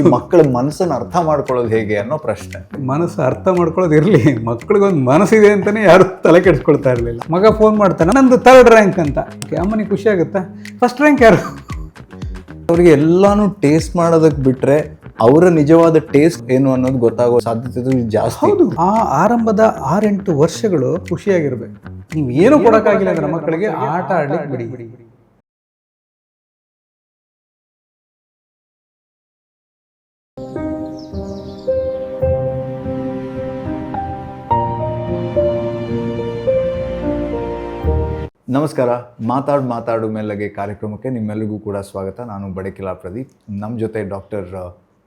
ಈ ಮಕ್ಕಳ ಮನಸ್ಸನ್ನು ಅರ್ಥ ಮಾಡ್ಕೊಳ್ಳೋದು ಹೇಗೆ ಅನ್ನೋ ಪ್ರಶ್ನೆ. ಮನಸ್ಸು ಅರ್ಥ ಮಾಡ್ಕೊಳ್ಳೋದು ಇರಲಿ, ಮಕ್ಳಿಗೊಂದು ಮನಸ್ಸಿದೆ ಅಂತಲೇ ಯಾರು ತಲೆ ಕೆಡಿಸ್ಕೊಳ್ತಾ ಇರಲಿಲ್ಲ. ಮಗ ಫೋನ್ ಮಾಡ್ತಾನೆ, ನಂದು 3rd ರ್ಯಾಂಕ್ ಅಂತ. ಅಮ್ಮನಿಗೆ ಖುಷಿ ಆಗುತ್ತಾ? 1st ರ್ಯಾಂಕ್ ಯಾರು? ಅವ್ರಿಗೆ ಎಲ್ಲಾನು ಟೇಸ್ಟ್ ಮಾಡೋದಕ್ಕೆ ಬಿಟ್ರೆ ಅವರ ನಿಜವಾದ ಟೇಸ್ಟ್ ಏನು ಅನ್ನೋದು ಗೊತ್ತಾಗೋ ಸಾಧ್ಯತೆ ಜಾಸ್ತಿ. ಹೌದು, ಆ ಆರಂಭದ 6-8 ವರ್ಷಗಳು ಖುಷಿಯಾಗಿರ್ಬೇಕು. ನೀವು ಏನು ಕೊಡೋಕ್ಕಾಗಿಲ್ಲ ಅಂದ್ರೆ ಮಕ್ಕಳಿಗೆ ಆಟ ಆಡ್ಲಿಕ್ಕೆ ಬಿಡಿ. ನಮಸ್ಕಾರ. ಮಾತಾಡು ಮೆಲ್ಲಗೆ ಕಾರ್ಯಕ್ರಮಕ್ಕೆ ನಿಮ್ಮೆಲ್ಲರಿಗೂ ಕೂಡ ಸ್ವಾಗತ. ನಾನು ಬಡಕಿಲಾ ಪ್ರದೀಪ್. ನಮ್ಮ ಜೊತೆ ಡಾಕ್ಟರ್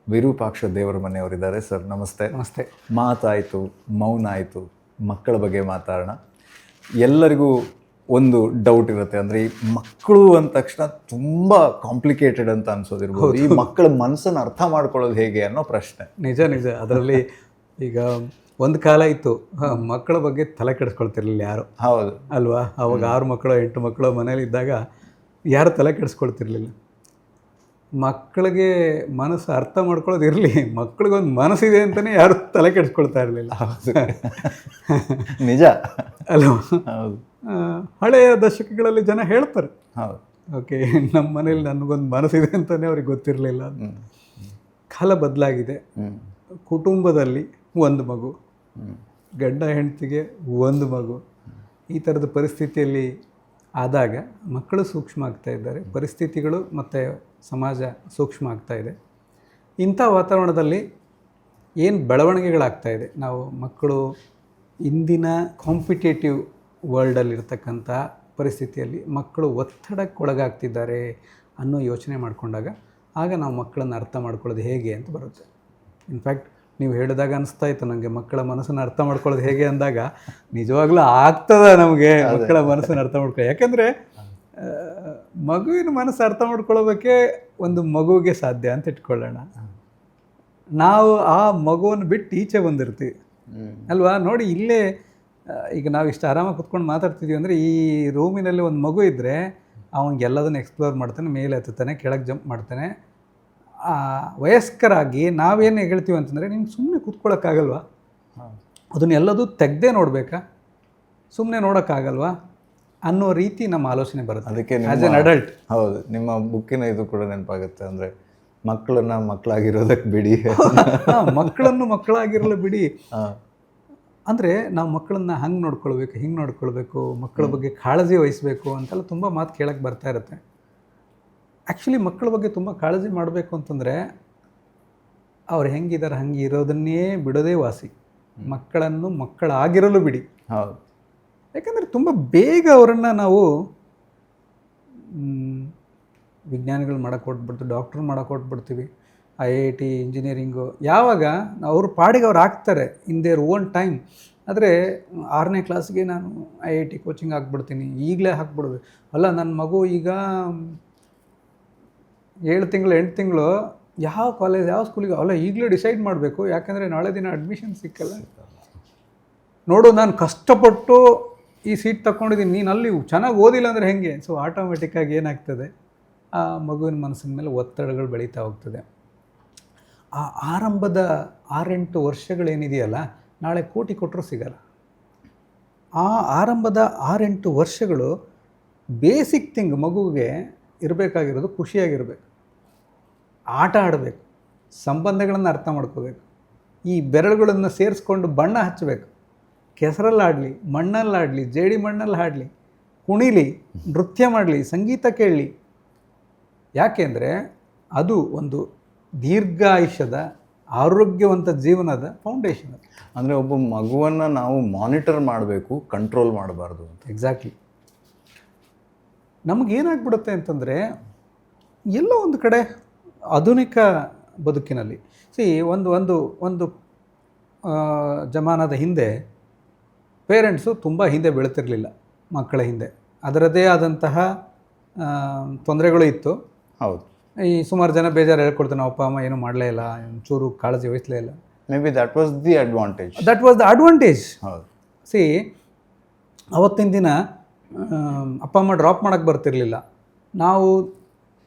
ವಿರೂಪಾಕ್ಷ ದೇವರ ಮನೆಯವರಿದ್ದಾರೆ. ಸರ್ ನಮಸ್ತೆ. ನಮಸ್ತೆ. ಮಾತಾಯಿತು, ಮೌನ ಆಯಿತು, ಮಕ್ಕಳ ಬಗ್ಗೆ ಮಾತಾಡೋಣ. ಎಲ್ಲರಿಗೂ ಒಂದು ಡೌಟ್ ಇರುತ್ತೆ, ಅಂದರೆ ಈ ಮಕ್ಕಳು ಅಂದ ತಕ್ಷಣ ತುಂಬ ಕಾಂಪ್ಲಿಕೇಟೆಡ್ ಅಂತ ಅನ್ಸೋದಿರ್ಬೋದು. ಈ ಮಕ್ಕಳ ಮನಸ್ಸನ್ನು ಅರ್ಥ ಮಾಡ್ಕೊಳ್ಳೋದು ಹೇಗೆ ಅನ್ನೋ ಪ್ರಶ್ನೆ. ನಿಜ. ಅದರಲ್ಲಿ ಈಗ ಒಂದು ಕಾಲ ಇತ್ತು, ಮಕ್ಕಳ ಬಗ್ಗೆ ತಲೆ ಕೆಡಿಸ್ಕೊಳ್ತಿರ್ಲಿಲ್ಲ ಯಾರು. ಹೌದು ಅಲ್ವಾ? ಅವಾಗ 6 ಮಕ್ಕಳು 8 ಮಕ್ಕಳು ಮನೇಲಿ ಇದ್ದಾಗ ಯಾರು ತಲೆ ಕೆಡಿಸ್ಕೊಳ್ತಿರ್ಲಿಲ್ಲ. ಮಕ್ಕಳಿಗೆ ಮನಸ್ಸು ಅರ್ಥ ಮಾಡ್ಕೊಳ್ಳೋದು ಇರಲಿ, ಮಕ್ಕಳಿಗೊಂದು ಮನಸ್ಸಿದೆ ಅಂತಲೇ ಯಾರು ತಲೆ ಕೆಡಿಸ್ಕೊಳ್ತಾ ಇರಲಿಲ್ಲ. ನಿಜ ಅಲ್ವಾ? ಹೌದು. ಹಳೆಯ ದಶಕಗಳಲ್ಲಿ ಜನ ಹೇಳ್ತಾರೆ, ಹೌದು, ಓಕೆ, ನಮ್ಮ ಮನೇಲಿ ನನಗೊಂದು ಮನಸ್ಸಿದೆ ಅಂತಲೇ ಅವ್ರಿಗೆ ಗೊತ್ತಿರಲಿಲ್ಲ. ಕಾಲ ಬದಲಾಗಿದೆ. ಕುಟುಂಬದಲ್ಲಿ ಒಂದು ಮಗು, ಗಂಡ ಹೆಂಡತಿಗೆ ಒಂದು ಮಗು, ಈ ಥರದ ಪರಿಸ್ಥಿತಿಯಲ್ಲಿ ಆದಾಗ ಮಕ್ಕಳು ಸೂಕ್ಷ್ಮ ಆಗ್ತಾ ಇದ್ದಾರೆ, ಪರಿಸ್ಥಿತಿಗಳು ಮತ್ತು ಸಮಾಜ ಸೂಕ್ಷ್ಮ ಆಗ್ತಾ ಇದೆ. ಇಂಥ ವಾತಾವರಣದಲ್ಲಿ ಏನು ಬೆಳವಣಿಗೆಗಳಾಗ್ತಾಯಿದೆ, ನಾವು ಮಕ್ಕಳು ಇಂದಿನ ಕಾಂಪಿಟೇಟಿವ್ ವರ್ಲ್ಡಲ್ಲಿರ್ತಕ್ಕಂಥ ಪರಿಸ್ಥಿತಿಯಲ್ಲಿ ಮಕ್ಕಳು ಒತ್ತಡಕ್ಕೆ ಒಳಗಾಗ್ತಿದ್ದಾರೆ ಅನ್ನೋ ಯೋಚನೆ ಮಾಡಿಕೊಂಡಾಗ ಆಗ ನಾವು ಮಕ್ಕಳನ್ನು ಅರ್ಥ ಮಾಡ್ಕೊಳ್ಳೋದು ಹೇಗೆ ಅಂತ ಬರುತ್ತೆ. ಇನ್ಫ್ಯಾಕ್ಟ್ ನೀವು ಹೇಳಿದಾಗ ಅನಿಸ್ತಾ ಇತ್ತು ನನಗೆ, ಮಕ್ಕಳ ಮನಸ್ಸನ್ನು ಅರ್ಥ ಮಾಡ್ಕೊಳ್ಳೋದು ಹೇಗೆ ಅಂದಾಗ ನಿಜವಾಗ್ಲೂ ಆಗ್ತದೆ ನಮಗೆ ಮಕ್ಕಳ ಮನಸ್ಸನ್ನು ಅರ್ಥ ಮಾಡ್ಕೊಳ್ಳೋ. ಯಾಕೆಂದರೆ ಮಗುವಿನ ಮನಸ್ಸು ಅರ್ಥ ಮಾಡ್ಕೊಳ್ಳೋದಕ್ಕೆ ಒಂದು ಮಗುವಿಗೆ ಸಾಧ್ಯ ಅಂತ ಇಟ್ಕೊಳ್ಳೋಣ. ನಾವು ಆ ಮಗುವನ್ನು ಬಿಟ್ಟು ಈಚೆ ಬಂದಿರ್ತೀವಿ ಅಲ್ವಾ? ನೋಡಿ, ಇಲ್ಲೇ ಈಗ ನಾವು ಇಷ್ಟು ಆರಾಮಾಗಿ ಕುತ್ಕೊಂಡು ಮಾತಾಡ್ತಿದ್ದೀವಿ ಅಂದರೆ ಈ ರೂಮಿನಲ್ಲಿ ಒಂದು ಮಗು ಇದ್ದರೆ ಅವನಿಗೆ ಎಲ್ಲದನ್ನು ಎಕ್ಸ್ಪ್ಲೋರ್ ಮಾಡ್ತಾನೆ, ಮೇಲೆ ಹತ್ತುತ್ತಾನೆ, ಕೆಳಗೆ ಜಂಪ್ ಮಾಡ್ತಾನೆ. ವಯಸ್ಕರಾಗಿ ನಾವೇನು ಹೇಳ್ತೀವಿ ಅಂತಂದರೆ, ನಿಮ್ಗೆ ಸುಮ್ಮನೆ ಕೂತ್ಕೊಳ್ಳೋಕ್ಕಾಗಲ್ವಾ? ಅದನ್ನೆಲ್ಲದೂ ತೆಗೆದೇ ನೋಡಬೇಕಾ? ಸುಮ್ಮನೆ ನೋಡೋಕ್ಕಾಗಲ್ವಾ ಅನ್ನೋ ರೀತಿ ನಮ್ಮ ಆಲೋಚನೆ ಬರುತ್ತೆ. ಅದಕ್ಕೆ ಆ್ಯಸ್ ಎನ್ ಅಡಲ್ಟ್. ಹೌದು, ನಿಮ್ಮ ಬುಕ್ಕಿನ ಇದು ಕೂಡ ನೆನಪಾಗುತ್ತೆ. ಅಂದರೆ ಮಕ್ಕಳನ್ನ ಮಕ್ಕಳಾಗಿರೋದಕ್ಕೆ ಬಿಡಿ, ಮಕ್ಕಳನ್ನು ಮಕ್ಕಳಾಗಿರಲು ಬಿಡಿ. ಅಂದರೆ ನಾವು ಮಕ್ಕಳನ್ನ ಹಂಗೆ ನೋಡ್ಕೊಳ್ಬೇಕು, ಹಿಂಗೆ ನೋಡ್ಕೊಳ್ಬೇಕು, ಮಕ್ಕಳ ಬಗ್ಗೆ ಕಾಳಜಿ ವಹಿಸಬೇಕು ಅಂತೆಲ್ಲ ತುಂಬ ಮಾತು ಕೇಳಕ್ಕೆ ಬರ್ತಾ ಇರುತ್ತೆ. ಆ್ಯಕ್ಚುಲಿ ಮಕ್ಕಳ ಬಗ್ಗೆ ತುಂಬ ಕಾಳಜಿ ಮಾಡಬೇಕು ಅಂತಂದರೆ ಅವ್ರು ಹೆಂಗಿದ್ದಾರೆ ಹಂಗೆ ಇರೋದನ್ನೇ ಬಿಡೋದೇ ವಾಸಿ. ಮಕ್ಕಳನ್ನು ಮಕ್ಕಳಾಗಿರಲು ಬಿಡಿ. ಹೌದು. ಯಾಕಂದರೆ ತುಂಬ ಬೇಗ ಅವರನ್ನು ನಾವು ವಿಜ್ಞಾನಿಗಳು ಮಾಡೋಕ್ಕೆ ಕೊಟ್ಬಿಡ್ತೀವಿ, ಡಾಕ್ಟ್ರ್ ಮಾಡೋಕ್ಕೆ ಕೊಟ್ಬಿಡ್ತೀವಿ, IIT ಇಂಜಿನಿಯರಿಂಗು. ಯಾವಾಗ ಅವ್ರ ಪಾಡಿಗೆ ಅವ್ರು ಆಗ್ತಾರೆ ಇನ್ ದೇರ್ ಓನ್ ಟೈಮ್. ಆದರೆ 6ನೇ ಕ್ಲಾಸ್ಗೆ ನಾನು IIT ಕೋಚಿಂಗ್ ಹಾಕ್ಬಿಡ್ತೀನಿ, ಈಗಲೇ ಹಾಕ್ಬಿಡ್ಬೇಕು. ಅಲ್ಲ, ನನ್ನ ಮಗು ಈಗ 7 ತಿಂಗಳು 8 ತಿಂಗಳು ಯಾವ ಕಾಲೇಜ್ ಯಾವ ಸ್ಕೂಲಿಗೆ ಅಲ್ಲ ಈಗಲೇ ಡಿಸೈಡ್ ಮಾಡಬೇಕು, ಯಾಕಂದರೆ ನಾಳೆ ದಿನ ಅಡ್ಮಿಷನ್ ಸಿಕ್ಕಲ್ಲ. ನೋಡು, ನಾನು ಕಷ್ಟಪಟ್ಟು ಈ ಸೀಟ್ ತಗೊಂಡಿದ್ದೀನಿ, ನೀನು ಅಲ್ಲಿ ಚೆನ್ನಾಗಿ ಓದಿಲ್ಲ ಅಂದರೆ ಹೆಂಗೆ? ಸೊ ಆಟೋಮೆಟಿಕ್ಕಾಗಿ ಏನಾಗ್ತದೆ, ಆ ಮಗುವಿನ ಮನಸ್ಸಿನ ಮೇಲೆ ಒತ್ತಡಗಳು ಬೆಳೀತಾ ಹೋಗ್ತದೆ. ಆ ಆರಂಭದ 6-8 ವರ್ಷಗಳೇನಿದೆಯಲ್ಲ, ನಾಳೆ ಕೋಟಿ ಕೊಟ್ಟರೂ ಸಿಗಲ್ಲ. ಆ ಆರಂಭದ 6-8 ವರ್ಷಗಳು ಬೇಸಿಕ್ ಥಿಂಗ್ ಮಗುವಿಗೆ ಇರಬೇಕಾಗಿರೋದು ಖುಷಿಯಾಗಿರಬೇಕು, ಆಟ ಆಡಬೇಕು, ಸಂಬಂಧಗಳನ್ನು ಅರ್ಥ ಮಾಡ್ಕೋಬೇಕು, ಈ ಬೆರಳುಗಳನ್ನು ಸೇರಿಸ್ಕೊಂಡು ಬಣ್ಣ ಹಚ್ಚಬೇಕು, ಕೆಸರಲ್ಲಾಡಲಿ, ಮಣ್ಣಲ್ಲಾಡಲಿ, ಜೇಡಿ ಮಣ್ಣಲ್ಲಿ ಹಾಡಲಿ, ಕುಣಿಲಿ, ನೃತ್ಯ ಮಾಡಲಿ, ಸಂಗೀತ ಕೇಳಲಿ. ಯಾಕೆಂದರೆ ಅದು ಒಂದು ದೀರ್ಘಾಯುಷ್ಯದ ಆರೋಗ್ಯವಂತ ಜೀವನದ ಫೌಂಡೇಶನ್. ಅಂದರೆ ಒಬ್ಬ ಮಗುವನ್ನು ನಾವು ಮಾನಿಟರ್ ಮಾಡಬೇಕು, ಕಂಟ್ರೋಲ್ ಮಾಡಬಾರ್ದು ಅಂತ. ಎಕ್ಸಾಕ್ಟ್ಲಿ. ನಮಗೇನಾಗ್ಬಿಡುತ್ತೆ ಅಂತಂದರೆ, ಎಲ್ಲೋ ಒಂದು ಕಡೆ ಆಧುನಿಕ ಬದುಕಿನಲ್ಲಿ ಒಂದು ಜಮಾನದ ಹಿಂದೆ ಪೇರೆಂಟ್ಸು ತುಂಬ ಹಿಂದೆ ಬೆಳೀತಿರಲಿಲ್ಲ ಮಕ್ಕಳ ಹಿಂದೆ. ಅದರದ್ದೇ ಆದಂತಹ ತೊಂದರೆಗಳು ಇತ್ತು. ಹೌದು. ಈ ಸುಮಾರು ಜನ ಬೇಜಾರು ಹೇಳ್ಕೊಡ್ತಾರೆ, ನಾವು ಅಪ್ಪ ಅಮ್ಮ ಏನೂ ಮಾಡಲೇ ಇಲ್ಲ, ಒಂಚೂರು ಕಾಳಜಿ ವಹಿಸಲೇ ಇಲ್ಲ. May be that was the advantage. ಹೌದು. ಅವತ್ತಿನ ದಿನ ಅಪ್ಪ ಅಮ್ಮ ಡ್ರಾಪ್ ಮಾಡೋಕ್ಕೆ ಬರ್ತಿರಲಿಲ್ಲ. ನಾವು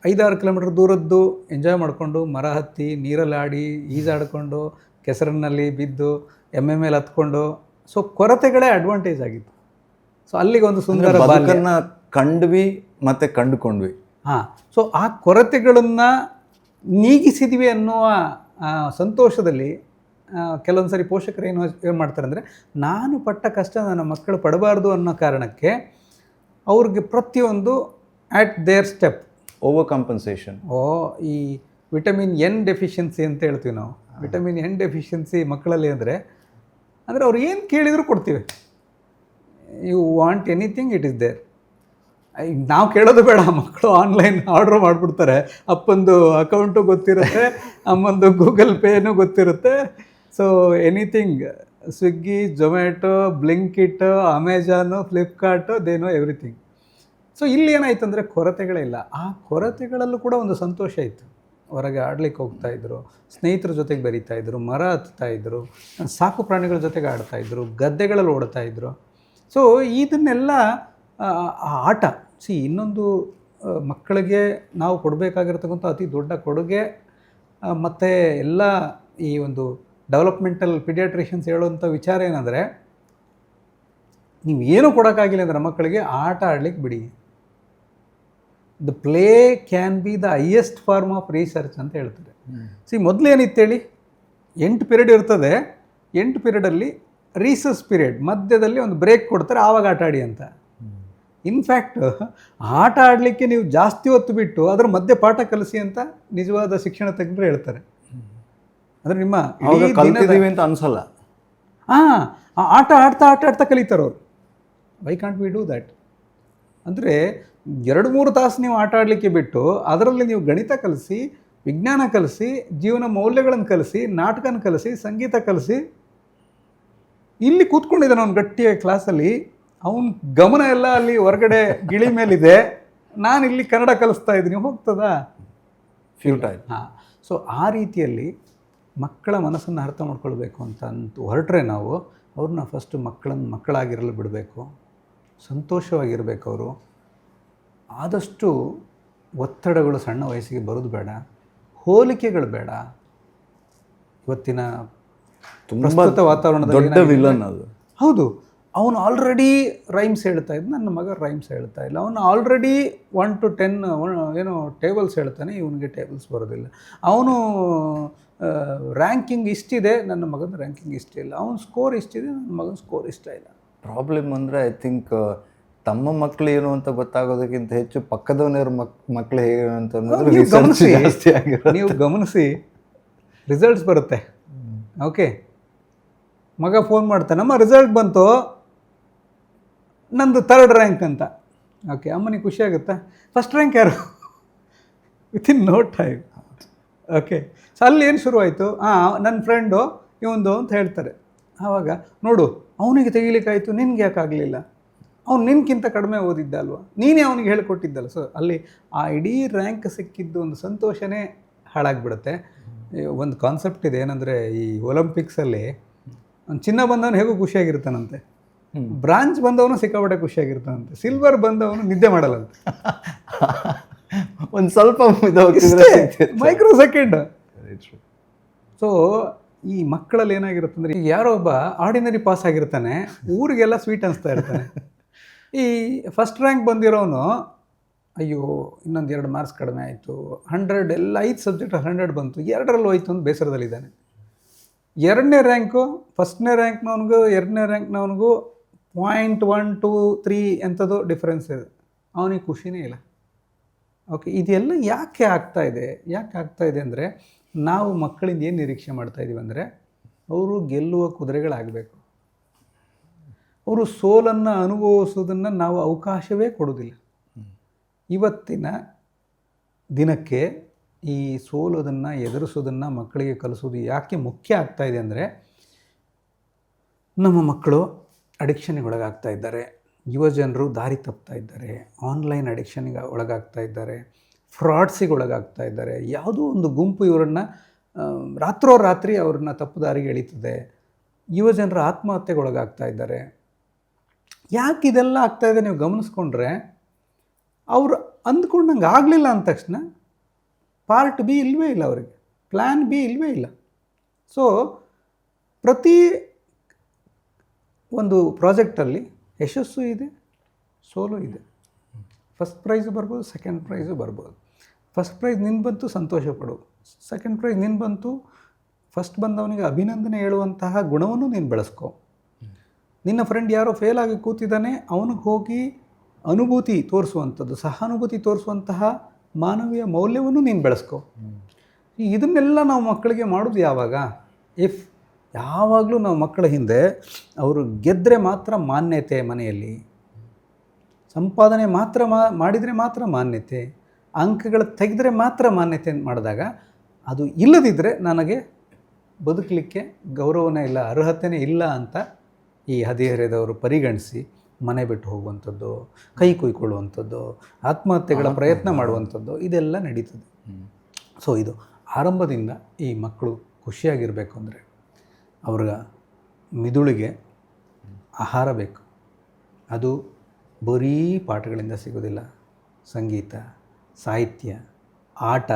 5-6 ಕಿಲೋಮೀಟ್ರ್ ದೂರದ್ದು ಎಂಜಾಯ್ ಮಾಡಿಕೊಂಡು ಮರ ಹತ್ತಿ ನೀರಲ್ಲಿ ಆಡಿ ಈಜಾಡಿಕೊಂಡು ಕೆಸರಿನಲ್ಲಿ ಬಿದ್ದು ಎಮ್ಮೆ ಮೇಲೆ ಹತ್ಕೊಂಡು, ಸೊ ಕೊರತೆಗಳೇ ಅಡ್ವಾಂಟೇಜ್ ಆಗಿತ್ತು. ಸೊ ಅಲ್ಲಿಗೆ ಒಂದು ಸುಂದರ ಬದುಕನ್ನ ಕಂಡ್ವಿ ಮತ್ತೆ ಕಂಡುಕೊಂಡ್ವಿ. ಹಾಂ, ಸೊ ಆ ಕೊರತೆಗಳನ್ನು ನೀಗಿಸಿದ್ವಿ ಅನ್ನುವ ಸಂತೋಷದಲ್ಲಿ ಕೆಲವೊಂದು ಸರಿ ಪೋಷಕರು ಏನು ಮಾಡ್ತಾರೆ ಅಂದರೆ, ನಾನು ಪಟ್ಟ ಕಷ್ಟ ನನ್ನ ಮಕ್ಕಳು ಪಡಬಾರ್ದು ಅನ್ನೋ ಕಾರಣಕ್ಕೆ ಅವ್ರಿಗೆ ಪ್ರತಿಯೊಂದು at there step over compensation. ಈ ವಿಟಮಿನ್ ಎನ್ ಡೆಫಿಷಿಯನ್ಸಿ ಅಂತ ಹೇಳ್ತೀವಿ ನಾವು. ವಿಟಮಿನ್ ಎನ್ ಡೆಫಿಷಿಯನ್ಸಿ ಮಕ್ಕಳಲ್ಲಿ ಅಂದರೆ ಅವ್ರು ಏನು ಕೇಳಿದರೂ ಕೊಡ್ತೀವಿ. You want anything, it is there. ನಾವು ಕೇಳೋದು ಬೇಡ, ಮಕ್ಕಳು ಆನ್ಲೈನ್ ಆರ್ಡ್ರ್ ಮಾಡಿಬಿಡ್ತಾರೆ. ಅಪ್ಪಂದು ಅಕೌಂಟು ಗೊತ್ತಿರುತ್ತೆ, ಅಮ್ಮಂದು ಗೂಗಲ್ ಪೇನೂ ಗೊತ್ತಿರುತ್ತೆ. So anything, Swiggy, Zomato, Blinkit, Amazon, Flipkart, they know everything. So ಇಲ್ಲಿ ಏನಾಯ್ತು ಅಂದರೆ ಕೊರತೆಗಳೇ ಇಲ್ಲ. ಆ ಕೊರತೆಗಳಲ್ಲೂ ಕೂಡ ಒಂದು ಸಂತೋಷ ಇತ್ತು. ಹೊರಗೆ ಆಡ್ಲಿಕ್ಕೆ ಹೋಗ್ತಾಯಿದ್ರು, ಸ್ನೇಹಿತರ ಜೊತೆಗೆ ಬೆರೀತಾಯಿದ್ರು, ಮರ ಹತ್ತಾಯಿದ್ರು, ಸಾಕು ಪ್ರಾಣಿಗಳ ಜೊತೆಗೆ ಆಡ್ತಾಯಿದ್ರು, ಗದ್ದೆಗಳಲ್ಲಿ ಓಡ್ತಾಯಿದ್ರು. ಸೊ ಇದನ್ನೆಲ್ಲ ಆಟ ಇನ್ನೊಂದು ಮಕ್ಕಳಿಗೆ ನಾವು ಕೊಡಬೇಕಾಗಿರ್ತಕ್ಕಂಥ ಅತಿ ದೊಡ್ಡ ಕೊಡುಗೆ. ಮತ್ತು ಎಲ್ಲ ಈ ಒಂದು ಡೆವಲಪ್ಮೆಂಟಲ್ ಪಿಡಿಯಾಟ್ರಿಷಿಯನ್ಸ್ ಹೇಳುವಂಥ ವಿಚಾರ ಏನಂದರೆ, ನೀವು ಏನೂ ಕೊಡೋಕ್ಕಾಗಿಲ್ಲ ಅಂದರೆ ಮಕ್ಕಳಿಗೆ ಆಟ ಆಡ್ಲಿಕ್ಕೆ ಬಿಡಿ. The play can be the highest form of research ಅಂತ ಹೇಳ್ತಾರೆ. ಮೊದಲು ಏನಿತ್ತು ಹೇಳಿ, 8 ಪೀರಿಯಡ್ ಇರ್ತದೆ. 8 ಪೀರಿಯಡಲ್ಲಿ ರೀಸಸ್ ಪೀರಿಯಡ್ ಮಧ್ಯದಲ್ಲಿ ಒಂದು ಬ್ರೇಕ್ ಕೊಡ್ತಾರೆ, ಆವಾಗ ಆಟ ಆಡಿ ಅಂತ. ಇನ್ಫ್ಯಾಕ್ಟ್ ಆಟ ಆಡಲಿಕ್ಕೆ ನೀವು ಜಾಸ್ತಿ ಹೊತ್ತು ಬಿಟ್ಟು ಅದರ ಮಧ್ಯೆ ಪಾಠ ಕಲಿಸಿ ಅಂತ ನಿಜವಾದ ಶಿಕ್ಷಣ ತಜ್ಞರು ಹೇಳ್ತಾರೆ. ಅಂದರೆ ನಿಮ್ಮ ಕಲಿತಿದ್ದೀವಿ ಅಂತ ಅನ್ಸಲ್ಲ. ಆಟ ಆಡ್ತಾ ಆಟ ಆಡ್ತಾ ಕಲಿತಾರೆ ಅವರು. Why can't we do that? ಅಂದರೆ 2-3 ತಾಸು ನೀವು ಆಟ ಆಡಲಿಕ್ಕೆ ಬಿಟ್ಟು ಅದರಲ್ಲಿ ನೀವು ಗಣಿತ ಕಲಿಸಿ, ವಿಜ್ಞಾನ ಕಲಿಸಿ, ಜೀವನ ಮೌಲ್ಯಗಳನ್ನು ಕಲಿಸಿ, ನಾಟಕನ ಕಲಿಸಿ, ಸಂಗೀತ ಕಲಿಸಿ. ಇಲ್ಲಿ ಕೂತ್ಕೊಂಡಿದ್ದಾನೆ ಅವ್ನು ಗಟ್ಟಿಯಾಗಿ ಕ್ಲಾಸಲ್ಲಿ, ಅವನ ಗಮನ ಎಲ್ಲ ಅಲ್ಲಿ ಹೊರಗಡೆ ಗಿಳಿ ಮೇಲಿದೆ, ನಾನು ಇಲ್ಲಿ ಕನ್ನಡ ಕಲಿಸ್ತಾ ಇದ್ದೀನಿ, ಹೋಗ್ತದಾ? ಫ್ಯೂಟೈಲ್. ಹಾಂ. ಸೊ ಆ ರೀತಿಯಲ್ಲಿ ಮಕ್ಕಳ ಮನಸ್ಸನ್ನು ಅರ್ಥ ಮಾಡ್ಕೊಳ್ಬೇಕು ಅಂತ ಹೊರಟ್ರೆ ನಾವು ಅವ್ರನ್ನ ಫಸ್ಟು ಮಕ್ಕಳಾಗಿರಲು ಬಿಡಬೇಕು, ಸಂತೋಷವಾಗಿರಬೇಕು. ಅವರು ಆದಷ್ಟು ಒತ್ತಡಗಳು ಸಣ್ಣ ವಯಸ್ಸಿಗೆ ಬರೋದು ಬೇಡ, ಹೋಲಿಕೆಗಳು ಬೇಡ. ಇವತ್ತಿನ ಪ್ರಸ್ತುತ ವಾತಾವರಣದಲ್ಲಿ ದೊಡ್ಡ ವಿಲನ್ ಅದು. ಹೌದು, ಅವನು ಆಲ್ರೆಡಿ ರೈಮ್ಸ್ ಹೇಳ್ತಾ ಇದ್ದ, ನನ್ನ ಮಗ ರೈಮ್ಸ್ ಹೇಳ್ತಾ ಇಲ್ಲ. ಅವನು ಆಲ್ರೆಡಿ 1 to 10 ಏನೋ ಟೇಬಲ್ಸ್ ಹೇಳ್ತಾನೆ, ಇವನಿಗೆ ಟೇಬಲ್ಸ್ ಬರೋದಿಲ್ಲ. ಅವನು ರ್ಯಾಂಕಿಂಗ್ ಇಷ್ಟಿದೆ, ನನ್ನ ಮಗನ ರ್ಯಾಂಕಿಂಗ್ ಇಷ್ಟ ಇಲ್ಲ. ಅವನ ಸ್ಕೋರ್ ಇಷ್ಟಿದೆ, ನನ್ನ ಮಗನ ಸ್ಕೋರ್ ಇಷ್ಟ ಇಲ್ಲ. ಪ್ರಾಬ್ಲಮ್ ಅಂದರೆ ಐ ಥಿಂಕ್ ತಮ್ಮ ಮಕ್ಕಳು ಏನು ಅಂತ ಗೊತ್ತಾಗೋದಕ್ಕಿಂತ ಹೆಚ್ಚು ಪಕ್ಕದವನವ್ರ ಮಕ್ಕಳು ಹೇಗೆ ಅಂತಂದ್ರೆ ನೀವು ಗಮನಿಸಿ, ರಿಸಲ್ಟ್ಸ್ ಬರುತ್ತೆ. ಓಕೆ, ಮಗ ಫೋನ್ ಮಾಡ್ತಾನೆ, ನಮ್ಮ ರಿಸಲ್ಟ್ ಬಂತು, ನಂದು 3rd ರ್ಯಾಂಕ್ ಅಂತ. ಓಕೆ, ಅಮ್ಮನಿಗೆ ಖುಷಿ ಆಗುತ್ತಾ? ಫಸ್ಟ್ ರ್ಯಾಂಕ್ ಯಾರು? Within no time. Okay, so ಅಲ್ಲಿ ಏನು ಶುರುವಾಯಿತು? ನನ್ನ ಫ್ರೆಂಡು ಇವಂದು ಅಂತ ಹೇಳ್ತಾರೆ. ಆವಾಗ ನೋಡು, ಅವನಿಗೆ ತೆಗಿಲಿಕ್ಕಾಯಿತು, ನಿನ್ಗೆ ಯಾಕೆ ಆಗಲಿಲ್ಲ? ಅವ್ನು ನಿನ್ಗಿಂತ ಕಡಿಮೆ ಓದಿದ್ದ ಅಲ್ವಾ, ನೀನೇ ಅವನಿಗೆ ಹೇಳಿಕೊಟ್ಟಿದ್ದಲ್ಲ. ಸೊ ಅಲ್ಲಿ ಆ ಇಡೀ ರ್ಯಾಂಕ್ ಸಿಕ್ಕಿದ್ದು ಒಂದು ಸಂತೋಷನೇ ಹಾಳಾಗಿಬಿಡುತ್ತೆ. ಒಂದು ಕಾನ್ಸೆಪ್ಟ್ ಇದೆ, ಏನಂದರೆ ಈ ಒಲಿಂಪಿಕ್ಸಲ್ಲಿ ಒಂದು ಚಿನ್ನ ಬಂದವನು ಹೇಗೂ ಖುಷಿಯಾಗಿರ್ತಾನಂತೆ, ಬ್ರಾಂಚ್ ಬಂದವನು ಸಿಕ್ಕಾಪಟ್ಟೆ ಖುಷಿಯಾಗಿರ್ತಾನಂತೆ, ಸಿಲ್ವರ್ ಬಂದವನು ನಿದ್ದೆ ಮಾಡಲ್ಲಂತೆ. ಒಂದು ಸ್ವಲ್ಪ ಮೈಕ್ರೋ ಸೆಕೆಂಡ್. ಸೊ ಈ ಮಕ್ಕಳಲ್ಲಿ ಏನಾಗಿರುತ್ತೆ ಅಂದರೆ, ಈಗ ಯಾರೋ ಒಬ್ಬ ಆರ್ಡಿನರಿ ಪಾಸ್ ಆಗಿರ್ತಾನೆ, ಊರಿಗೆಲ್ಲ ಸ್ವೀಟ್ ಅನಿಸ್ತಾ ಇರ್ತಾನೆ. ಈ ಫಸ್ಟ್ ರ್ಯಾಂಕ್ ಬಂದಿರೋನು, ಅಯ್ಯೋ ಇನ್ನೊಂದು 2 ಮಾರ್ಕ್ಸ್ ಕಡಿಮೆ ಆಯಿತು, 100 ಎಲ್ಲ 5 ಸಬ್ಜೆಕ್ಟ್ 100 ಬಂತು, 2ರಲ್ಲಿ ಹೋಯ್ತು ಅಂತ ಬೇಸರದಲ್ಲಿದ್ದಾನೆ. 2ನೇ ರ್ಯಾಂಕು ಫಸ್ಟ್ನೇ ರ್ಯಾಂಕ್ನವನಿಗೂ 2ನೇ ರ್ಯಾಂಕ್ನವನಿಗೂ 0.1 2 3 ಎಂಥದ್ದು ಡಿಫ್ರೆನ್ಸ್ ಇದೆ, ಅವನಿಗೆ ಖುಷಿನೇ ಇಲ್ಲ. ಓಕೆ, ಇದೆಲ್ಲ ಯಾಕೆ ಆಗ್ತಾ ಇದೆ ಅಂದರೆ, ನಾವು ಮಕ್ಕಳಿಂದ ಏನು ನಿರೀಕ್ಷೆ ಮಾಡ್ತಾಯಿದ್ದೀವಿ ಅಂದರೆ, ಅವರು ಗೆಲ್ಲುವ ಕುದುರೆಗಳಾಗಬೇಕು. ಅವರು ಸೋಲನ್ನು ಅನುಭವಿಸೋದನ್ನು ನಾವು ಅವಕಾಶವೇ ಕೊಡೋದಿಲ್ಲ. ಇವತ್ತಿನ ದಿನಕ್ಕೆ ಈ ಸೋಲೋದನ್ನು ಎದುರಿಸೋದನ್ನು ಮಕ್ಕಳಿಗೆ ಕಲಿಸೋದು ಯಾಕೆ ಮುಖ್ಯ ಆಗ್ತಾಯಿದೆ ಅಂದರೆ, ನಮ್ಮ ಮಕ್ಕಳು ಅಡಿಕ್ಷನ್ಗೆ ಒಳಗಾಗ್ತಾ ಇದ್ದಾರೆ, ಯುವಜನರು ದಾರಿ ತಪ್ತಾ ಇದ್ದಾರೆ, ಆನ್ಲೈನ್ ಅಡಿಕ್ಷನ್ಗೆ ಒಳಗಾಗ್ತಾ ಇದ್ದಾರೆ, ಫ್ರಾಡ್ಸಿಗೆ ಒಳಗಾಗ್ತಾ ಇದ್ದಾರೆ. ಯಾವುದೋ ಒಂದು ಗುಂಪು ಇವರನ್ನು ರಾತ್ರೋರಾತ್ರಿ ಅವ್ರನ್ನ ತಪ್ಪು ದಾರಿಗೆ ಎಳೀತದೆ. ಯುವಜನರು ಆತ್ಮಹತ್ಯೆಗೆ ಒಳಗಾಗ್ತಾ ಇದ್ದಾರೆ. ಯಾಕೆ ಇದೆಲ್ಲ ಆಗ್ತಾಯಿದೆ ನೀವು ಗಮನಿಸ್ಕೊಂಡ್ರೆ, ಅಂದ್ಕೊಂಡಂಗೆ ಆಗಲಿಲ್ಲ ಅಂದ ತಕ್ಷಣ ಪಾರ್ಟ್ ಬಿ ಇಲ್ಲವೇ ಇಲ್ಲ ಅವರಿಗೆ, ಪ್ಲ್ಯಾನ್ ಬಿ ಇಲ್ಲವೇ ಇಲ್ಲ. ಸೊ ಪ್ರತಿ ಒಂದು ಪ್ರಾಜೆಕ್ಟಲ್ಲಿ ಯಶಸ್ಸು ಇದೆ, ಸೋಲು ಇದೆ. ಫಸ್ಟ್ ಪ್ರೈಸು ಬರ್ಬೋದು, ಸೆಕೆಂಡ್ ಪ್ರೈಸು ಬರ್ಬೋದು. ಫಸ್ಟ್ ಪ್ರೈಸ್ ನಿನ್ನ ಬಂತು, ಸಂತೋಷ ಪಡು. ಸೆಕೆಂಡ್ ಪ್ರೈಸ್ ನಿನ್ನ ಬಂತು, ಫಸ್ಟ್ ಬಂದವನಿಗೆ ಅಭಿನಂದನೆ ಹೇಳುವಂತಹ ಗುಣವನ್ನು ನೀನು ಬೆಳೆಸ್ಕೊ. ನಿನ್ನ ಫ್ರೆಂಡ್ ಯಾರೋ ಫೇಲ್ ಆಗಿ ಕೂತಿದ್ದಾನೆ, ಅವನಿಗೆ ಹೋಗಿ ಅನುಭೂತಿ ತೋರಿಸುವಂಥದ್ದು, ಸಹಾನುಭೂತಿ ತೋರಿಸುವಂತಹ ಮಾನವೀಯ ಮೌಲ್ಯವನ್ನು ನೀನು ಬೆಳೆಸ್ಕೊ. ಇದನ್ನೆಲ್ಲ ನಾವು ಮಕ್ಕಳಿಗೆ ಮಾಡೋದು ಯಾವಾಗ? ಯಾವಾಗಲೂ ನಾವು ಮಕ್ಕಳ ಹಿಂದೆ ಅವರು ಗೆದ್ದರೆ ಮಾತ್ರ ಮಾನ್ಯತೆ, ಮನೆಯಲ್ಲಿ ಸಂಪಾದನೆ ಮಾತ್ರ ಮಾಡಿದರೆ ಮಾತ್ರ ಮಾನ್ಯತೆ, ಅಂಕಗಳು ತೆಗೆದ್ರೆ ಮಾತ್ರ ಮಾನ್ಯತೆ ಮಾಡಿದಾಗ, ಅದು ಇಲ್ಲದಿದ್ದರೆ ನನಗೆ ಬದುಕಲಿಕ್ಕೆ ಗೌರವನೇ ಇಲ್ಲ, ಅರ್ಹತೆಯೇ ಇಲ್ಲ ಅಂತ ಈ ಹದಿಹರೆಯದವರು ಪರಿಗಣಿಸಿ ಮನೆ ಬಿಟ್ಟು ಹೋಗುವಂಥದ್ದು, ಕೈ ಕುಯ್ಕೊಳ್ಳುವಂಥದ್ದು, ಆತ್ಮಹತ್ಯೆಗಳ ಪ್ರಯತ್ನ ಮಾಡುವಂಥದ್ದು, ಇದೆಲ್ಲ ನಡೀತದೆ. ಸೊ ಇದು ಆರಂಭದಿಂದ ಈ ಮಕ್ಕಳು ಖುಷಿಯಾಗಿರಬೇಕು ಅಂದರೆ ಅವ್ರಿಗೆ ಮಿದುಳಿಗೆ ಆಹಾರ ಬೇಕು. ಅದು ಬರೀ ಪಾಠಗಳಿಂದ ಸಿಗೋದಿಲ್ಲ. ಸಂಗೀತ, ಸಾಹಿತ್ಯ, ಆಟ,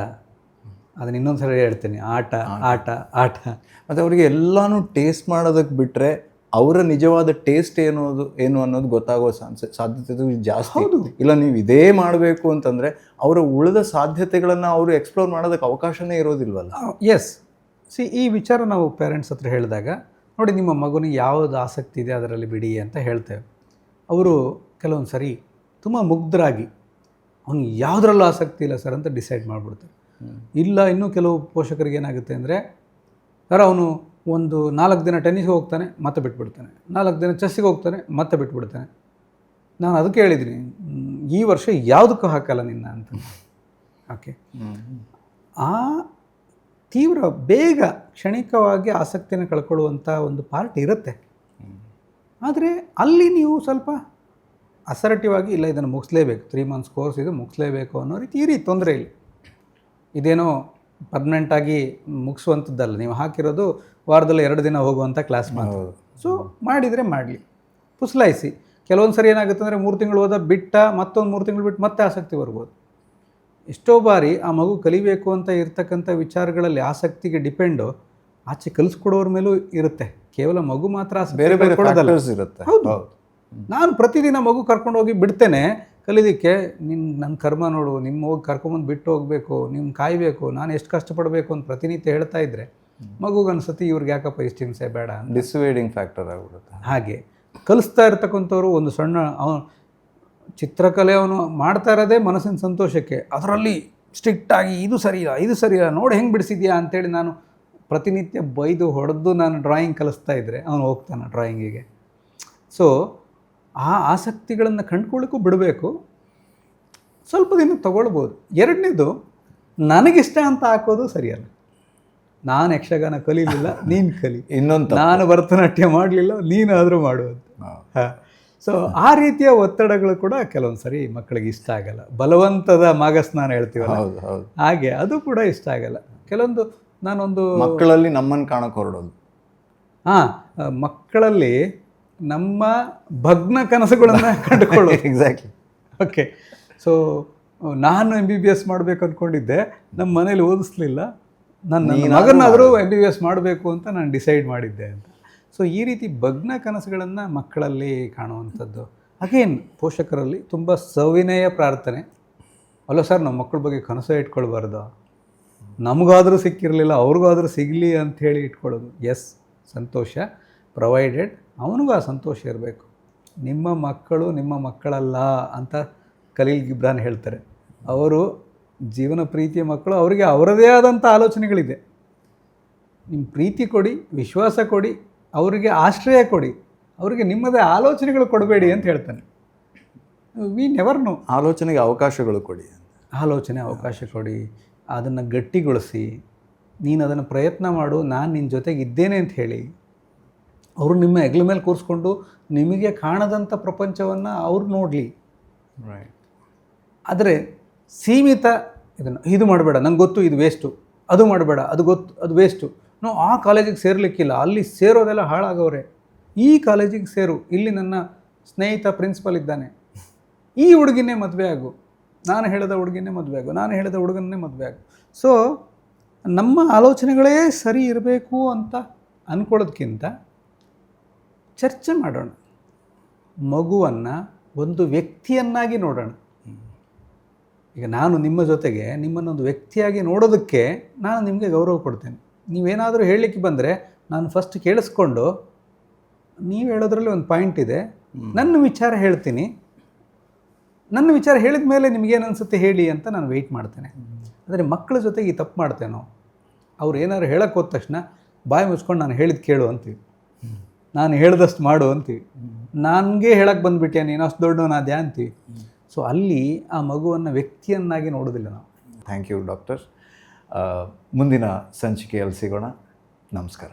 ಅದನ್ನು ಇನ್ನೊಂದು ಸಲ ಹೇಳ್ತೇನೆ, ಆಟ ಆಟ ಆಟ. ಮತ್ತು ಅವರಿಗೆ ಎಲ್ಲನೂ ಟೇಸ್ಟ್ ಮಾಡೋದಕ್ಕೆ ಬಿಟ್ಟರೆ ಅವರ ನಿಜವಾದ ಟೇಸ್ಟ್ ಏನು ಅನ್ನೋದು ಗೊತ್ತಾಗೋ ಸಾಧ್ಯತೆ ಜಾಸ್ತಿ. ಇಲ್ಲ ನೀವು ಇದೇ ಮಾಡಬೇಕು ಅಂತಂದರೆ ಅವರ ಉಳಿದ ಸಾಧ್ಯತೆಗಳನ್ನು ಅವರು ಎಕ್ಸ್ಪ್ಲೋರ್ ಮಾಡೋದಕ್ಕೆ ಅವಕಾಶನೇ ಇರೋದಿಲ್ವಲ್ಲ. ಎಸ್, ಈ ವಿಚಾರ ನಾವು ಪೇರೆಂಟ್ಸ್ ಹತ್ರ ಹೇಳಿದಾಗ, ನೋಡಿ ನಿಮ್ಮ ಮಗುನಿಗೆ ಯಾವುದು ಆಸಕ್ತಿ ಇದೆ ಅದರಲ್ಲಿ ಬಿಡಿ ಅಂತ ಹೇಳ್ತೇವೆ. ಅವರು ಕೆಲವೊಂದು ಸರಿ ತುಂಬ ಮುಗ್ಧರಾಗಿ ಅವ್ನಿಗೆ ಯಾವುದ್ರಲ್ಲೂ ಆಸಕ್ತಿ ಇಲ್ಲ ಸರ್ ಅಂತ ಡಿಸೈಡ್ ಮಾಡಿಬಿಡ್ತಾರೆ. ಇಲ್ಲ, ಇನ್ನೂ ಕೆಲವು ಪೋಷಕರಿಗೆ ಏನಾಗುತ್ತೆ ಅಂದರೆ, ಸರ್ ಅವನು ಒಂದು 4 ದಿನ ಟೆನ್ನಿಸ್ಗೆ ಹೋಗ್ತಾನೆ, ಮತ್ತೆ ಬಿಟ್ಬಿಡ್ತಾನೆ, 4 ದಿನ ಚೆಸ್ಸಿಗೆ ಹೋಗ್ತಾನೆ, ಮತ್ತೆ ಬಿಟ್ಬಿಡ್ತಾನೆ. ನಾನು ಅದಕ್ಕೆ ಹೇಳಿದ್ದೀನಿ, ಈ ವರ್ಷ ಯಾವುದಕ್ಕೂ ಹಾಕಲ್ಲ ನಿನ್ನ ಅಂತ. ಓಕೆ, ಆ ತೀವ್ರ ಬೇಗ ಕ್ಷಣಿಕವಾಗಿ ಆಸಕ್ತಿಯನ್ನು ಕಳ್ಕೊಳ್ಳುವಂಥ ಒಂದು ಪಾರ್ಟ್ ಇರುತ್ತೆ. ಆದರೆ ಅಲ್ಲಿ ನೀವು ಸ್ವಲ್ಪ ಅಸರ್ಟಿವ್ ಆಗಿ, ಇಲ್ಲ ಇದನ್ನು ಮುಗಿಸ್ಲೇಬೇಕು, 3 months ಕೋರ್ಸ್ ಇದು ಮುಗಿಸ್ಲೇಬೇಕು ಅನ್ನೋ ರೀತಿ ತೊಂದರೆ ಇಲ್ಲ. ಇದೇನೋ ಪರ್ಮನೆಂಟಾಗಿ ಮುಗಿಸುವಂಥದ್ದಲ್ಲ, ನೀವು ಹಾಕಿರೋದು ವಾರದಲ್ಲಿ 2 ದಿನ ಹೋಗುವಂಥ ಕ್ಲಾಸ್ ಮಾತ್ರ. ಸೊ ಮಾಡಿದರೆ ಮಾಡಲಿ, ಪುಸ್ಲಾಯಿಸಿ. ಕೆಲವೊಂದು ಸರಿ ಏನಾಗುತ್ತೆ ಅಂದರೆ 3 ತಿಂಗಳು ಹೋದ ಬಿಟ್ಟ, ಮತ್ತೊಂದು 3 ತಿಂಗಳು ಬಿಟ್ಟು ಮತ್ತೆ ಆಸಕ್ತಿ ಬರ್ಬೋದು. ಎಷ್ಟೋ ಬಾರಿ ಆ ಮಗು ಕಲಿಬೇಕು ಅಂತ ಇರ್ತಕ್ಕಂಥ ವಿಚಾರಗಳಲ್ಲಿ ಆಸಕ್ತಿಗೆ ಡಿಪೆಂಡು ಆಚೆ ಕಲಿಸ್ಕೊಡೋರ ಮೇಲೂ ಇರುತ್ತೆ. ಕೇವಲ ಮಗು ಮಾತ್ರ ಬೇರೆ ಬೇರೆ ಇರುತ್ತೆ. ಹೌದು, ನಾನು ಪ್ರತಿದಿನ ಮಗು ಕರ್ಕೊಂಡು ಹೋಗಿ ಬಿಡ್ತೇನೆ ಕಲೀಲಿಕ್ಕೆ. ನನ್ನ ಕರ್ಮ ನೋಡು, ನಿಮ್ಮ ಹೋಗಿ ಕರ್ಕೊಂಬಂದು ಬಿಟ್ಟು ಹೋಗಬೇಕು, ನಿಮ್ಮ ಕಾಯಬೇಕು, ನಾನು ಎಷ್ಟು ಕಷ್ಟಪಡಬೇಕು ಅಂತ ಪ್ರತಿನಿತ್ಯ ಹೇಳ್ತಾ ಇದ್ದರೆ ಮಗುಗನ್ಸತಿ ಇವ್ರಿಗೆ ಯಾಕಪ್ಪ ಇಷ್ಟು ಹಿಂಸೆ ಬೇಡ, ಡಿಸೈಡಿಂಗ್ ಫ್ಯಾಕ್ಟರ್ ಆಗಿಬಿಡುತ್ತೆ. ಹಾಗೆ ಕಲಿಸ್ತಾ ಇರ್ತಕ್ಕಂಥವ್ರು ಒಂದು ಸಣ್ಣ ಚಿತ್ರಕಲೆ ಅವನು ಮಾಡ್ತಾ ಇರೋದೇ ಮನಸ್ಸಿನ ಸಂತೋಷಕ್ಕೆ, ಅದರಲ್ಲಿ ಸ್ಟ್ರಿಕ್ಟಾಗಿ ಇದು ಸರಿಯಾ ನೋಡಿ ಹೆಂಗೆ ಬಿಡಿಸಿದ್ಯಾ ಅಂತೇಳಿ ನಾನು ಪ್ರತಿನಿತ್ಯ ಬೈದು ಹೊಡೆದು ನಾನು ಡ್ರಾಯಿಂಗ್ ಕಲಿಸ್ತಾ ಇದ್ದರೆ ಅವನು ಹೋಗ್ತಾನೆ ಡ್ರಾಯಿಂಗಿಗೆ. ಸೊ ಆ ಆಸಕ್ತಿಗಳನ್ನು ಕಂಡುಕೊಳ್ಳಿಕ್ಕೂ ಬಿಡಬೇಕು. ಸ್ವಲ್ಪ ದಿನ ತೊಗೊಳ್ಬೋದು. ಎರಡನೇದು, ನನಗಿಷ್ಟ ಅಂತ ಹಾಕೋದು ಸರಿಯಲ್ಲ. ನಾನು ಯಕ್ಷಗಾನ ಕಲೀಲಿಲ್ಲ, ನೀನು ಕಲಿ. ಇನ್ನೊಂದು, ನಾನು ಭರತನಾಟ್ಯ ಮಾಡಲಿಲ್ಲ, ನೀನಾದರೂ ಮಾಡುವಂಥ. ಸೊ ಆ ರೀತಿಯ ಒತ್ತಡಗಳು ಕೂಡ ಕೆಲವೊಂದು ಸರಿ ಮಕ್ಕಳಿಗೆ ಇಷ್ಟ ಆಗಲ್ಲ. ಬಲವಂತದ ಮಾಗಸ್ನಾನ ಹೇಳ್ತೀವಲ್ಲ, ಹಾಗೆ ಅದು ಕೂಡ ಇಷ್ಟ ಆಗಲ್ಲ. ಕೆಲವೊಂದು ನಾನೊಂದು ಮಕ್ಕಳಲ್ಲಿ ನಮ್ಮನ್ನು ಕಾಣಕ್ಕೆ ಹೊರಡೋದು. ಮಕ್ಕಳಲ್ಲಿ ನಮ್ಮ ಭಗ್ನ ಕನಸುಗಳನ್ನು ಕಂಡುಕೊಳ್ಳೋದು. ಎಕ್ಸಾಕ್ಟ್ಲಿ. ಓಕೆ, ಸೊ ನಾನು MBBS ಮಾಡಬೇಕು ಅಂದ್ಕೊಂಡಿದ್ದೆ, ನಮ್ಮ ಮನೇಲಿ ಓದಿಸ್ಲಿಲ್ಲ, ನನ್ನ ಮಗನಾದರೂ MBBS ಮಾಡಬೇಕು ಅಂತ ನಾನು ಡಿಸೈಡ್ ಮಾಡಿದ್ದೆ ಅಂತ. ಸೊ ಈ ರೀತಿ ಭಗ್ನ ಕನಸುಗಳನ್ನು ಮಕ್ಕಳಲ್ಲಿ ಕಾಣುವಂಥದ್ದು. ಅಗೇನ್ ಪೋಷಕರಲ್ಲಿ ತುಂಬ ಸವಿನಯ ಪ್ರಾರ್ಥನೆ, ಅಲ್ಲ ಸರ್ ನಮ್ಮ ಮಕ್ಕಳ ಬಗ್ಗೆ ಕನಸೇ ಇಟ್ಕೊಳ್ಬಾರ್ದು, ನಮಗಾದರೂ ಸಿಕ್ಕಿರಲಿಲ್ಲ ಅವ್ರಿಗಾದರೂ ಸಿಗಲಿ ಅಂಥೇಳಿ ಇಟ್ಕೊಳ್ಳೋದು. ಎಸ್, ಸಂತೋಷ, ಪ್ರೊವೈಡೆಡ್ ಅವನಿಗೂ ಆ ಸಂತೋಷ ಇರಬೇಕು. ನಿಮ್ಮ ಮಕ್ಕಳು ನಿಮ್ಮ ಮಕ್ಕಳಲ್ಲ ಅಂತ ಖಲೀಲ್ ಗಿಬ್ರಾನ್ ಹೇಳ್ತಾರೆ. ಅವರು ಜೀವನ ಪ್ರೀತಿಯ ಮಕ್ಕಳು, ಅವರಿಗೆ ಅವರದೇ ಆದಂಥ ಆಲೋಚನೆಗಳಿದೆ. ನಿಮ್ಮ ಪ್ರೀತಿ ಕೊಡಿ, ವಿಶ್ವಾಸ ಕೊಡಿ, ಅವರಿಗೆ ಆಶ್ರಯ ಕೊಡಿ, ಅವರಿಗೆ ನಿಮ್ಮದೇ ಆಲೋಚನೆಗಳು ಕೊಡಬೇಡಿ ಅಂತ ಹೇಳ್ತಾನೆ. We never know. ಆಲೋಚನೆಗೆ ಅವಕಾಶಗಳು ಕೊಡಿ, ಅವಕಾಶ ಕೊಡಿ, ಅದನ್ನು ಗಟ್ಟಿಗೊಳಿಸಿ, ನೀನು ಅದನ್ನು ಪ್ರಯತ್ನ ಮಾಡು, ನಾನು ನಿನ್ನ ಜೊತೆಗೆ ಇದ್ದೇನೆ ಅಂತ ಹೇಳಿ. ಅವರು ನಿಮ್ಮ ಹೆಗಲ ಮೇಲೆ ಕೂರಿಸ್ಕೊಂಡು ನಿಮಗೆ ಕಾಣದಂಥ ಪ್ರಪಂಚವನ್ನು ಅವ್ರು ನೋಡಲಿ. ಆದರೆ ಸೀಮಿತ, ಇದು ಮಾಡಬೇಡ, ನಂಗೆ ಗೊತ್ತು ಇದು ವೇಸ್ಟು, ಅದು ಮಾಡಬೇಡ, ಅದು ಗೊತ್ತು ಅದು ವೇಸ್ಟು, ನಾವು ಆ ಕಾಲೇಜಿಗೆ ಸೇರಲಿಕ್ಕಿಲ್ಲ, ಅಲ್ಲಿ ಸೇರೋದೆಲ್ಲ ಹಾಳಾಗವ್ರೆ, ಈ ಕಾಲೇಜಿಗೆ ಸೇರು, ಇಲ್ಲಿ ನನ್ನ ಸ್ನೇಹಿತ ಪ್ರಿನ್ಸಿಪಲ್ ಇದ್ದಾನೆ, ಈ ಹುಡುಗಿನೇ ಮದುವೆ ಆಗು, ನಾನು ಹೇಳಿದ ಹುಡುಗಿನೇ ಮದುವೆ ಆಗು, ನಾನು ಹೇಳಿದ ಹುಡುಗನ್ನೇ ಮದುವೆ ಆಗು. ಸೊ ನಮ್ಮ ಆಲೋಚನೆಗಳೇ ಸರಿ ಇರಬೇಕು ಅಂತ ಅಂದ್ಕೊಳ್ಳೋದಕ್ಕಿಂತ ಚರ್ಚೆ ಮಾಡೋಣ, ಮಗುವನ್ನು ಒಂದು ವ್ಯಕ್ತಿಯನ್ನಾಗಿ ನೋಡೋಣ. ಈಗ ನಾನು ನಿಮ್ಮ ಜೊತೆಗೆ ನಿಮ್ಮನ್ನೊಂದು ವ್ಯಕ್ತಿಯಾಗಿ ನೋಡೋದಕ್ಕೆ ನಾನು ನಿಮಗೆ ಗೌರವ ಕೊಡ್ತೇನೆ. ನೀವೇನಾದರೂ ಹೇಳಲಿಕ್ಕೆ ಬಂದರೆ ನಾನು ಫಸ್ಟ್ ಕೇಳಿಸ್ಕೊಂಡು, ನೀವು ಹೇಳೋದ್ರಲ್ಲಿ ಒಂದು ಪಾಯಿಂಟ್ ಇದೆ, ನನ್ನ ವಿಚಾರ ಹೇಳ್ತೀನಿ, ನನ್ನ ವಿಚಾರ ಹೇಳಿದ ಮೇಲೆ ನಿಮಗೇನು ಅನಿಸುತ್ತೆ ಹೇಳಿ ಅಂತ ನಾನು ವೆಯ್ಟ್ ಮಾಡ್ತೇನೆ. ಆದರೆ ಮಕ್ಕಳ ಜೊತೆಗೆ ಈ ತಪ್ಪು ಮಾಡ್ತೇನೋ, ಅವ್ರು ಏನಾದ್ರು ಹೇಳಕ್ಕೆ ಹೋದ ತಕ್ಷಣ ಬಾಯಿ ಮುಚ್ಕೊಂಡು ನಾನು ಹೇಳಿದ್ದು ಕೇಳು ಅಂತೀವಿ, ನಾನು ಹೇಳ್ದಷ್ಟು ಮಾಡು ಅಂತೀವಿ, ನನಗೆ ಹೇಳಕ್ಕೆ ಬಂದುಬಿಟ್ಟೆ ನೀನು ಅಷ್ಟು ದೊಡ್ಡವನಾದ್ಯಾ ಅಂತೀವಿ. ಸೊ ಅಲ್ಲಿ ಆ ಮಗುವನ್ನು ವ್ಯಕ್ತಿಯನ್ನಾಗಿ ನೋಡೋದಿಲ್ಲ ನಾವು. Thank you doctor. ಮುಂದಿನ ಸಂಚಿಕೆಯಲ್ಲಿ ಸಿಗೋಣ. ನಮಸ್ಕಾರ.